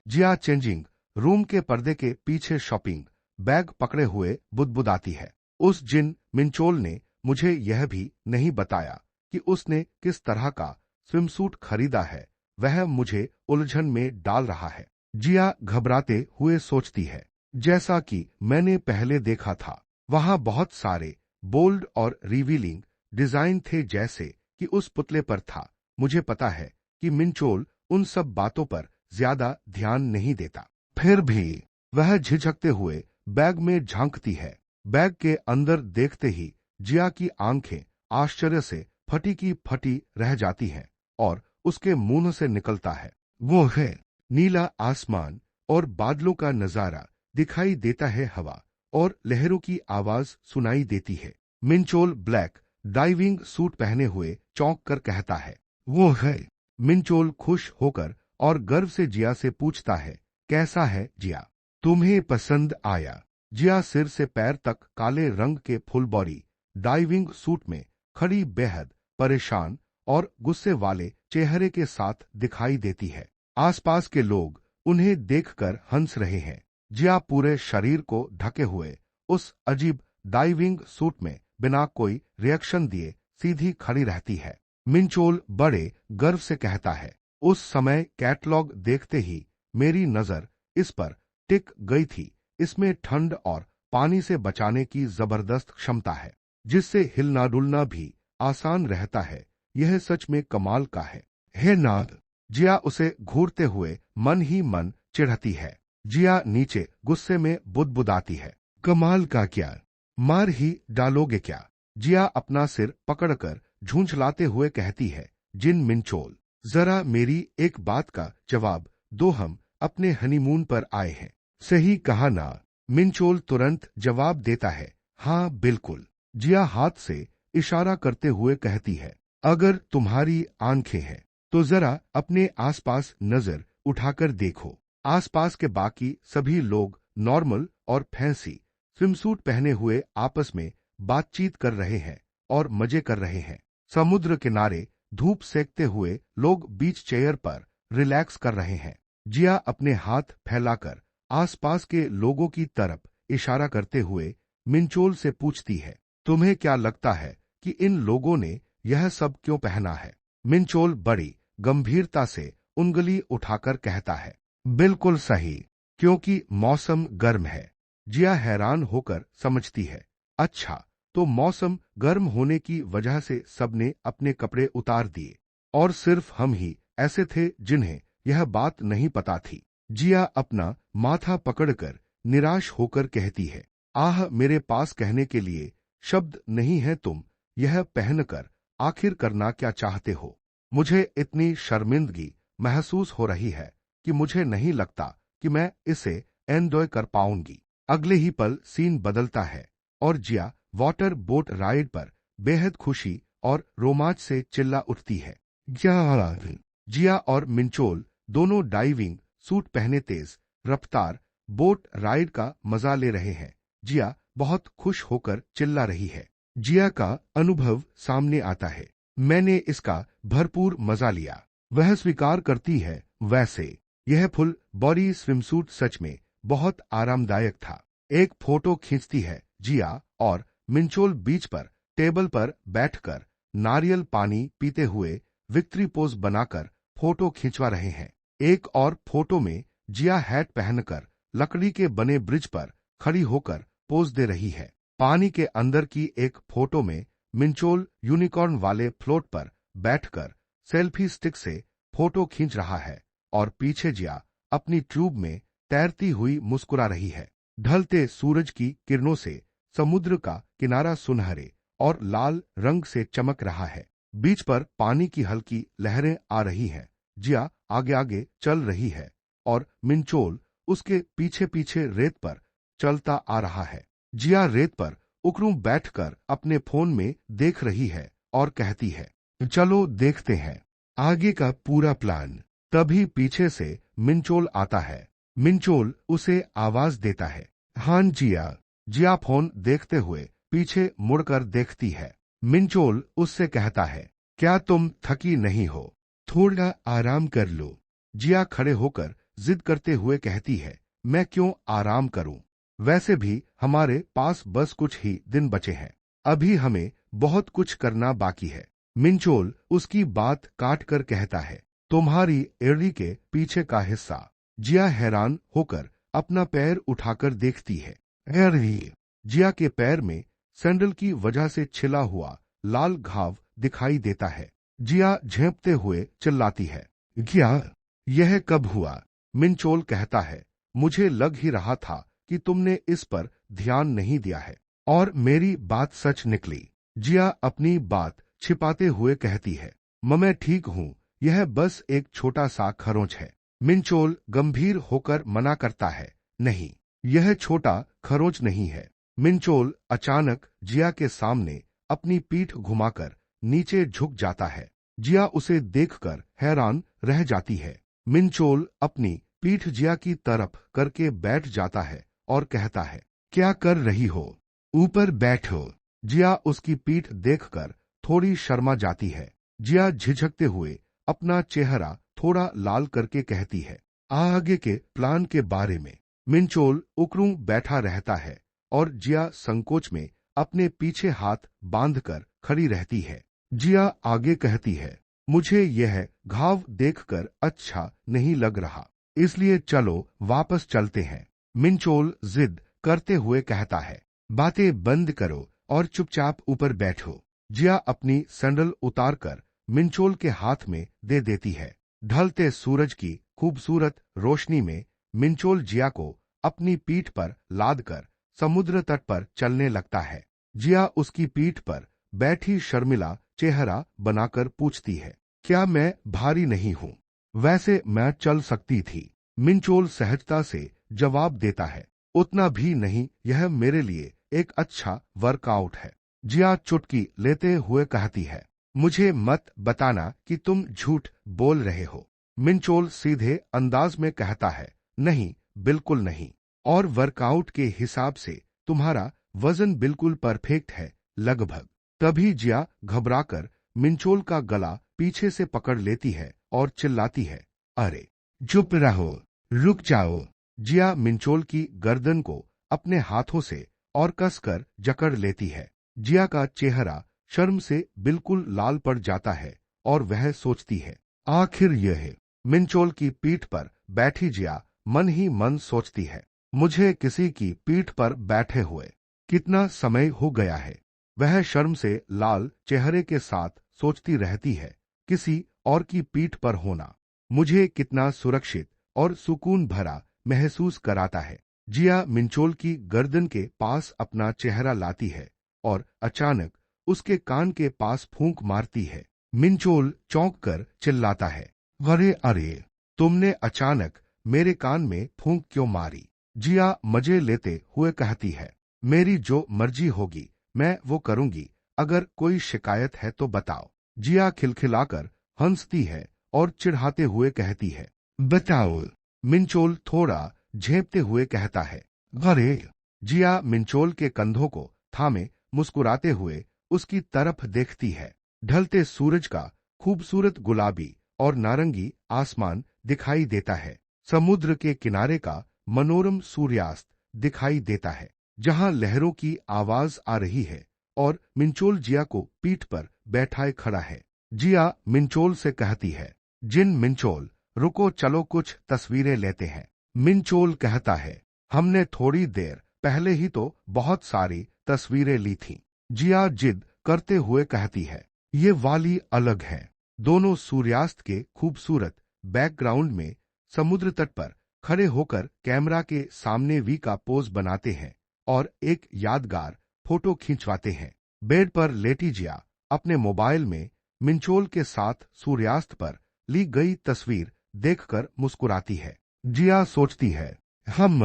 जिया चेंजिंग रूम के पर्दे के पीछे शॉपिंग बैग पकड़े हुए बुदबुदाती है। उस जिन मिंचोल ने मुझे यह भी नहीं बताया कि उसने किस तरह का स्विमसूट खरीदा है, वह मुझे उलझन में डाल रहा है। जिया घबराते हुए सोचती है, जैसा कि मैंने पहले देखा था, वहां बहुत सारे बोल्ड और रिवीलिंग डिजाइन थे जैसे कि उस पुतले पर था। मुझे पता है कि मिंचोल उन सब बातों पर ज्यादा ध्यान नहीं देता, फिर भी वह झिझकते हुए बैग में झांकती है। बैग के अंदर देखते ही जिया की आंखें आश्चर्य से फटी की फटी रह जाती हैं और उसके मुंह से निकलता है, वो है नीला आसमान और बादलों का नजारा दिखाई देता है। हवा और लहरों की आवाज सुनाई देती है। मिंचोल ब्लैक डाइविंग सूट पहने हुए चौंक कर कहता है, वो है। मिंचोल खुश होकर और गर्व से जिया से पूछता है, कैसा है जिया, तुम्हें पसंद आया? जिया सिर से पैर तक काले रंग के फुल बॉडी डाइविंग सूट में खड़ी बेहद परेशान और गुस्से वाले चेहरे के साथ दिखाई देती है। आसपास के लोग उन्हें देखकर हंस रहे हैं। जिया पूरे शरीर को ढके हुए उस अजीब डाइविंग सूट में बिना कोई रिएक्शन दिए सीधी खड़ी रहती है। मिंचोल बड़े गर्व से कहता है, उस समय कैटलॉग देखते ही मेरी नजर इस पर टिक गई थी। इसमें ठंड और पानी से बचाने की जबरदस्त क्षमता है, जिससे हिलना डुलना भी आसान रहता है। यह सच में कमाल का है। हे नाद! जिया उसे घूरते हुए मन ही मन चिढ़ती है। जिया नीचे गुस्से में बुदबुदाती है, कमाल का क्या? मार ही डालोगे क्या? जिया अपना सिर पकड़कर झूंझलाते हुए कहती है, जिन मिंचोल, जरा मेरी एक बात का जवाब दो, हम अपने हनीमून पर आए हैं। सही कहा ना? मिंचोल तुरंत जवाब देता है, हाँ बिल्कुल। जिया हाथ से इशारा करते हुए कहती है, अगर तुम्हारी आंखें हैं तो जरा अपने आसपास नजर उठाकर देखो। आसपास के बाकी सभी लोग नॉर्मल और फैंसी स्विमसूट पहने हुए आपस में बातचीत कर रहे हैं और मजे कर रहे हैं। समुद्र किनारे धूप सेकते हुए लोग बीच चेयर पर रिलैक्स कर रहे हैं। जिया अपने हाथ फैलाकर आसपास के लोगों की तरफ इशारा करते हुए मिंचोल से पूछती है, तुम्हें क्या लगता है कि इन लोगों ने यह सब क्यों पहना है? मिंचोल बड़ी गंभीरता से उंगली उठाकर कहता है, बिल्कुल सही, क्योंकि मौसम गर्म है। जिया हैरान होकर समझती है, अच्छा, तो मौसम गर्म होने की वजह से सबने अपने कपड़े उतार दिए और सिर्फ हम ही ऐसे थे जिन्हें यह बात नहीं पता थी। जिया अपना माथा पकड़कर निराश होकर कहती है, आह, मेरे पास कहने के लिए शब्द नहीं है। तुम यह पहनकर आखिर करना क्या चाहते हो? मुझे इतनी शर्मिंदगी महसूस हो रही है कि मुझे नहीं लगता कि मैं इसे एंजॉय कर पाऊंगी। अगले ही पल सीन बदलता है और जिया वाटर बोट राइड पर बेहद खुशी और रोमांच से चिल्ला उठती है। जिया और मिंचोल दोनों डाइविंग सूट पहने तेज रफ्तार बोट राइड का मजा ले रहे हैं। जिया बहुत खुश होकर चिल्ला रही है। जिया का अनुभव सामने आता है। मैंने इसका भरपूर मजा लिया, वह स्वीकार करती है। वैसे यह फुल बॉडी स्विमसूट सच में बहुत आरामदायक था। एक फोटो खींचती है। जिया और मिंचोल बीच पर टेबल पर बैठकर नारियल पानी पीते हुए विक्ट्री पोज बनाकर फोटो खिंचवा रहे हैं। एक और फोटो में जिया हैट पहनकर लकड़ी के बने ब्रिज पर खड़ी होकर पोज दे रही है। पानी के अंदर की एक फोटो में मिंचोल यूनिकॉर्न वाले फ्लोट पर बैठकर सेल्फी स्टिक से फोटो खींच रहा है और पीछे जिया अपनी ट्यूब में तैरती हुई मुस्कुरा रही है। ढलते सूरज की किरणों से समुद्र का किनारा सुनहरे और लाल रंग से चमक रहा है। बीच पर पानी की हल्की लहरें आ रही हैं। जिया आगे आगे चल रही है और मिंचोल उसके पीछे पीछे रेत पर चलता आ रहा है। जिया रेत पर उकड़ू बैठकर अपने फोन में देख रही है और कहती है, चलो देखते हैं आगे का पूरा प्लान। तभी पीछे से मिंचोल आता है। मिंचोल उसे आवाज देता है, हाँ जिया। जिया फोन देखते हुए पीछे मुड़कर देखती है। मिंचोल उससे कहता है, क्या तुम थकी नहीं हो? थोड़ा आराम कर लो। जिया खड़े होकर जिद करते हुए कहती है, मैं क्यों आराम करूं? वैसे भी हमारे पास बस कुछ ही दिन बचे हैं। अभी हमें बहुत कुछ करना बाकी है। मिंचोल उसकी बात काट कर कहता है, तुम्हारी एड़ी के पीछे का हिस्सा। जिया हैरान होकर अपना पैर उठाकर देखती है। एड़ी। जिया के पैर में सैंडल की वजह से छिला हुआ लाल घाव दिखाई देता है। जिया झेंपते हुए चिल्लाती है, क्या? यह कब हुआ? मिंचोल कहता है, मुझे लग ही रहा था कि तुमने इस पर ध्यान नहीं दिया है। और मेरी बात सच निकली। जिया अपनी बात छिपाते हुए कहती है, मैं ठीक हूँ, यह बस एक छोटा सा खरोंच है। मिंचोल गंभीर होकर मना करता है, नहीं, यह छोटा खरोंच नहीं है। मिंचोल अचानक जिया के सामने अपनी पीठ घुमाकर नीचे झुक जाता है। जिया उसे देखकर हैरान रह जाती है। मिंचोल अपनी पीठ जिया की तरफ करके बैठ जाता है और कहता है, क्या कर रही हो? ऊपर बैठो। जिया उसकी पीठ देखकर थोड़ी शर्मा जाती है। जिया झिझकते हुए अपना चेहरा थोड़ा लाल करके कहती है, आगे के प्लान के बारे में। मिंचोल उकड़ू बैठा रहता है और जिया संकोच में अपने पीछे हाथ बांधकर खड़ी रहती है। जिया आगे कहती है, मुझे यह घाव देखकर अच्छा नहीं लग रहा, इसलिए चलो वापस चलते हैं। मिंचोल जिद करते हुए कहता है, बातें बंद करो और चुपचाप ऊपर बैठो। जिया अपनी सैंडल उतारकर मिंचोल के हाथ में दे देती है। ढलते सूरज की खूबसूरत रोशनी में मिंचोल जिया को अपनी पीठ पर लादकर समुद्र तट पर चलने लगता है। जिया उसकी पीठ पर बैठी शर्मिला चेहरा बनाकर पूछती है, क्या मैं भारी नहीं हूँ? वैसे मैं चल सकती थी। मिंचोल सहजता से जवाब देता है, उतना भी नहीं, यह मेरे लिए एक अच्छा वर्कआउट है। जिया चुटकी लेते हुए कहती है, मुझे मत बताना कि तुम झूठ बोल रहे हो। मिंचोल सीधे अंदाज में कहता है, नहीं, बिल्कुल नहीं, और वर्कआउट के हिसाब से तुम्हारा वजन बिल्कुल परफेक्ट है, लगभग। तभी जिया घबराकर मिंचोल का गला पीछे से पकड़ लेती है और चिल्लाती है, अरे चुप रहो, रुक जाओ। जिया मिंचोल की गर्दन को अपने हाथों से और कसकर जकड़ लेती है। जिया का चेहरा शर्म से बिल्कुल लाल पड़ जाता है और वह सोचती है, आखिर यह है। मिंचोल की पीठ पर बैठी जिया मन ही मन सोचती है, मुझे किसी की पीठ पर बैठे हुए कितना समय हो गया है। वह शर्म से लाल चेहरे के साथ सोचती रहती है, किसी और की पीठ पर होना मुझे कितना सुरक्षित और सुकून भरा महसूस कराता है। जिया मिंचोल की गर्दन के पास अपना चेहरा लाती है और अचानक उसके कान के पास फूंक मारती है। मिंचोल चौंक कर चिल्लाता है, अरे अरे, तुमने अचानक मेरे कान में फूंक क्यों मारी? जिया मजे लेते हुए कहती है, मेरी जो मर्जी होगी मैं वो करूंगी, अगर कोई शिकायत है तो बताओ। जिया खिलखिलाकर हंसती है और चिढ़ाते हुए कहती है, बताओ। मिंचोल थोड़ा झेपते हुए कहता है, अरे। जिया मिंचोल के कंधों को थामे मुस्कुराते हुए उसकी तरफ देखती है। ढलते सूरज का खूबसूरत गुलाबी और नारंगी आसमान दिखाई देता है। समुद्र के किनारे का मनोरम सूर्यास्त दिखाई देता है, जहां लहरों की आवाज आ रही है और मिंचोल जिया को पीठ पर बैठाए खड़ा है। जिया मिंचोल से कहती है, जिन मिंचोल, रुको, चलो कुछ तस्वीरें लेते हैं। मिंचोल कहता है, हमने थोड़ी देर पहले ही तो बहुत सारी तस्वीरें ली थीं। जिया जिद करते हुए कहती है, ये वाली अलग है। दोनों सूर्यास्त के खूबसूरत बैकग्राउंड में समुद्र तट पर खड़े होकर कैमरा के सामने वी का पोज बनाते हैं और एक यादगार फोटो खिंचवाते हैं। बेड पर लेटी जिया अपने मोबाइल में मिंचोल के साथ सूर्यास्त पर ली गई तस्वीर देखकर मुस्कुराती है। जिया सोचती है, हम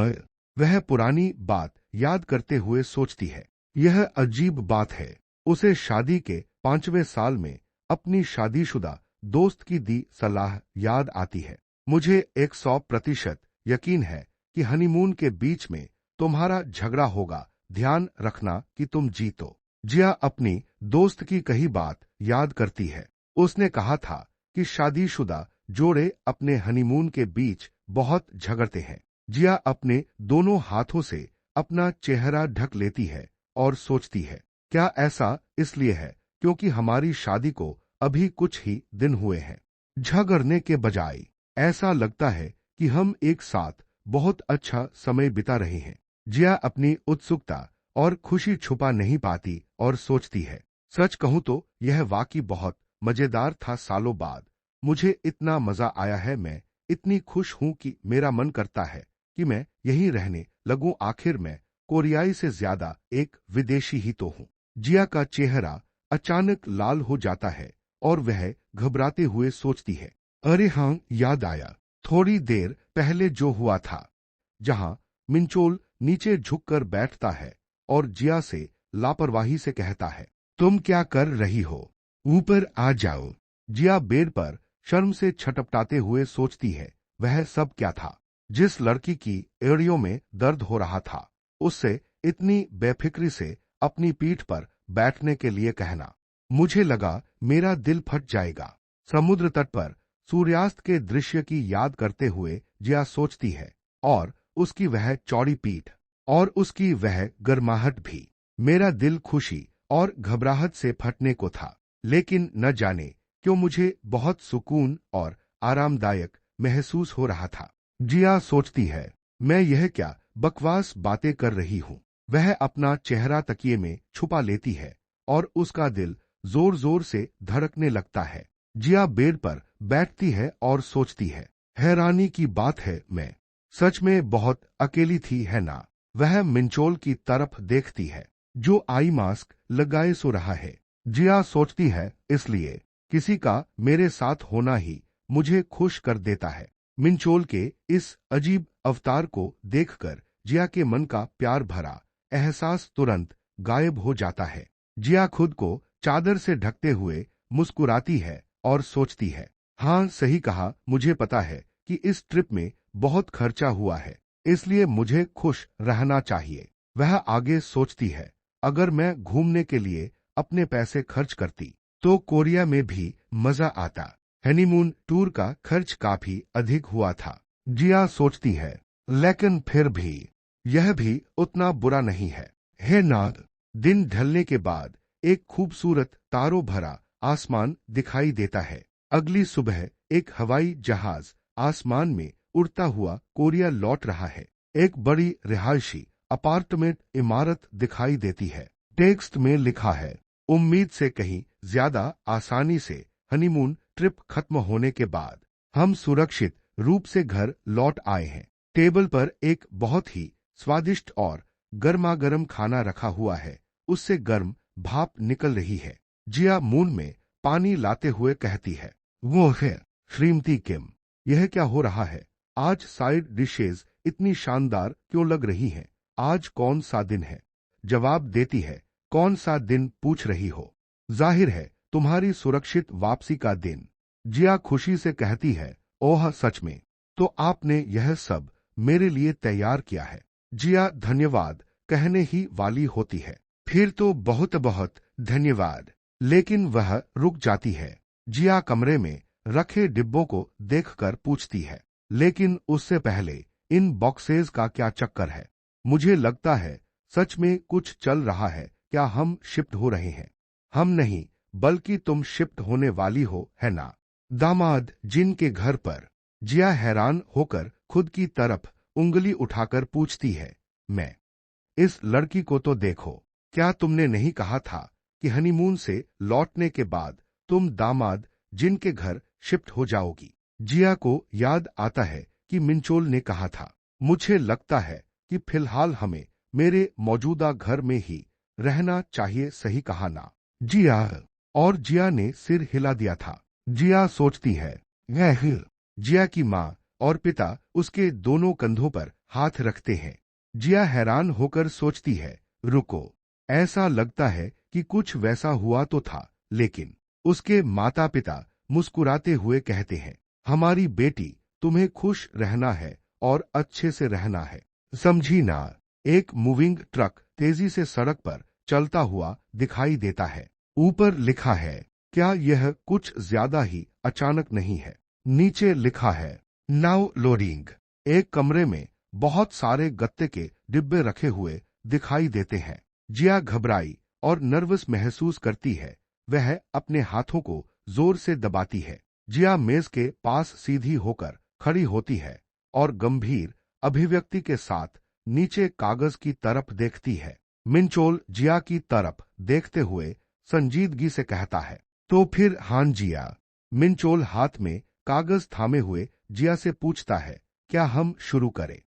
वह पुरानी बात याद करते हुए सोचती है, यह अजीब बात है, उसे शादी के 5वें साल में अपनी शादीशुदा दोस्त की दी सलाह याद आती है। मुझे 100% यकीन है कि हनीमून के बीच में तुम्हारा झगड़ा होगा, ध्यान रखना कि तुम जीतो। जिया अपनी दोस्त की कही बात याद करती है। उसने कहा था कि शादीशुदा जोड़े अपने हनीमून के बीच बहुत झगड़ते हैं। जिया अपने दोनों हाथों से अपना चेहरा ढक लेती है और सोचती है, क्या ऐसा इसलिए है क्योंकि हमारी शादी को अभी कुछ ही दिन हुए हैं? झगड़ने के बजाय ऐसा लगता है कि हम एक साथ बहुत अच्छा समय बिता रहे हैं। जिया अपनी उत्सुकता और खुशी छुपा नहीं पाती और सोचती है, सच कहूं तो यह वाकई बहुत मजेदार था। सालों बाद मुझे इतना मजा आया है, मैं इतनी खुश हूं कि मेरा मन करता है कि मैं यहीं रहने लगूं। आखिर मैं कोरियाई से ज्यादा एक विदेशी ही तो हूं। जिया का चेहरा अचानक लाल हो जाता है और वह घबराते हुए सोचती है, अरे हाँ, याद आया, थोड़ी देर पहले जो हुआ था। जहां मिंचोल नीचे झुककर बैठता है और जिया से लापरवाही से कहता है, तुम क्या कर रही हो? ऊपर आ जाओ। जिया बेड पर शर्म से छटपटाते हुए सोचती है, वह सब क्या था? जिस लड़की की एड़ियों में दर्द हो रहा था, उससे इतनी बेफिक्री से अपनी पीठ पर बैठने के लिए कहना। मुझे लगा मेरा दिल फट जाएगा। समुद्र तट पर सूर्यास्त के दृश्य की याद करते हुए जिया सोचती है, और उसकी वह चौड़ी पीठ और उसकी वह गर्माहट भी। मेरा दिल खुशी और घबराहट से फटने को था, लेकिन न जाने क्यों मुझे बहुत सुकून और आरामदायक महसूस हो रहा था। जिया सोचती है, मैं यह क्या बकवास बातें कर रही हूँ। वह अपना चेहरा तकिए में छुपा लेती है और उसका दिल जोर जोर से धड़कने लगता है। जिया बेड पर बैठती है और सोचती है, हैरानी की बात है, मैं सच में बहुत अकेली थी, है ना? वह मिंचोल की तरफ देखती है, जो आई मास्क लगाए सो रहा है। जिया सोचती है, इसलिए किसी का मेरे साथ होना ही मुझे खुश कर देता है। मिंचोल के इस अजीब अवतार को देखकर जिया के मन का प्यार भरा एहसास तुरंत गायब हो जाता है। जिया खुद को चादर से ढकते हुए मुस्कुराती है और सोचती है, हाँ, सही कहा, मुझे पता है कि इस ट्रिप में बहुत खर्चा हुआ है, इसलिए मुझे खुश रहना चाहिए। वह आगे सोचती है, अगर मैं घूमने के लिए अपने पैसे खर्च करती तो कोरिया में भी मजा आता। हनीमून टूर का खर्च काफी अधिक हुआ था। जिया सोचती है, लेकिन फिर भी यह भी उतना बुरा नहीं है, हे नाग। दिन ढलने के बाद एक खूबसूरत तारों भरा आसमान दिखाई देता है। अगली सुबह एक हवाई जहाज आसमान में उड़ता हुआ कोरिया लौट रहा है। एक बड़ी रिहायशी अपार्टमेंट इमारत दिखाई देती है। टेक्स्ट में लिखा है, उम्मीद से कहीं ज्यादा आसानी से हनीमून ट्रिप खत्म होने के बाद हम सुरक्षित रूप से घर लौट आए हैं। टेबल पर एक बहुत ही स्वादिष्ट और गर्मा गर्म खाना रखा हुआ है। उससे गर्म भाप निकल रही है। जिया मुंह में पानी लाते हुए कहती है, वो है श्रीमती किम, यह क्या हो रहा है? आज साइड डिशेज इतनी शानदार क्यों लग रही हैं? आज कौन सा दिन है? जवाब देती है, कौन सा दिन पूछ रही हो? जाहिर है तुम्हारी सुरक्षित वापसी का दिन। जिया खुशी से कहती है, ओह सच में, तो आपने यह सब मेरे लिए तैयार किया है। जिया धन्यवाद कहने ही वाली होती है, फिर तो बहुत बहुत धन्यवाद, लेकिन वह रुक जाती है। जिया कमरे में रखे डिब्बों को देखकर पूछती है, लेकिन उससे पहले इन बॉक्सेस का क्या चक्कर है? मुझे लगता है सच में कुछ चल रहा है। क्या हम शिफ्ट हो रहे हैं? हम नहीं, बल्कि तुम शिफ्ट होने वाली हो, है ना? दामाद जिनके घर पर। जिया हैरान होकर खुद की तरफ उंगली उठाकर पूछती है, मैं? इस लड़की को तो देखो। क्या तुमने नहीं कहा था कि हनीमून से लौटने के बाद तुम दामाद जिनके घर शिफ्ट हो जाओगी? जिया को याद आता है कि मिंचोल ने कहा था, मुझे लगता है कि फिलहाल हमें मेरे मौजूदा घर में ही रहना चाहिए, सही कहा ना? जिया। और जिया ने सिर हिला दिया था। जिया सोचती है, वह। जिया की माँ और पिता उसके दोनों कंधों पर हाथ रखते हैं। जिया हैरान होकर सोचती है, रुको, ऐसा लगता है कि कुछ वैसा हुआ तो था, लेकिन उसके माता पिता मुस्कुराते हुए कहते हैं, हमारी बेटी, तुम्हें खुश रहना है और अच्छे से रहना है, समझी ना? एक मूविंग ट्रक तेजी से सड़क पर चलता हुआ दिखाई देता है। ऊपर लिखा है, क्या यह कुछ ज्यादा ही अचानक नहीं है? नीचे लिखा है, नाउ लोडिंग। एक कमरे में बहुत सारे गत्ते के डिब्बे रखे हुए दिखाई देते हैं। जिया घबराई और नर्वस महसूस करती है। वह अपने हाथों को जोर से दबाती है। जिया मेज के पास सीधी होकर खड़ी होती है और गंभीर अभिव्यक्ति के साथ नीचे कागज की तरफ देखती है। मिंचोल जिया की तरफ देखते हुए संजीदगी से कहता है, तो फिर हां जिया। मिंचोल हाथ में कागज थामे हुए जिया से पूछता है, क्या हम शुरू करें?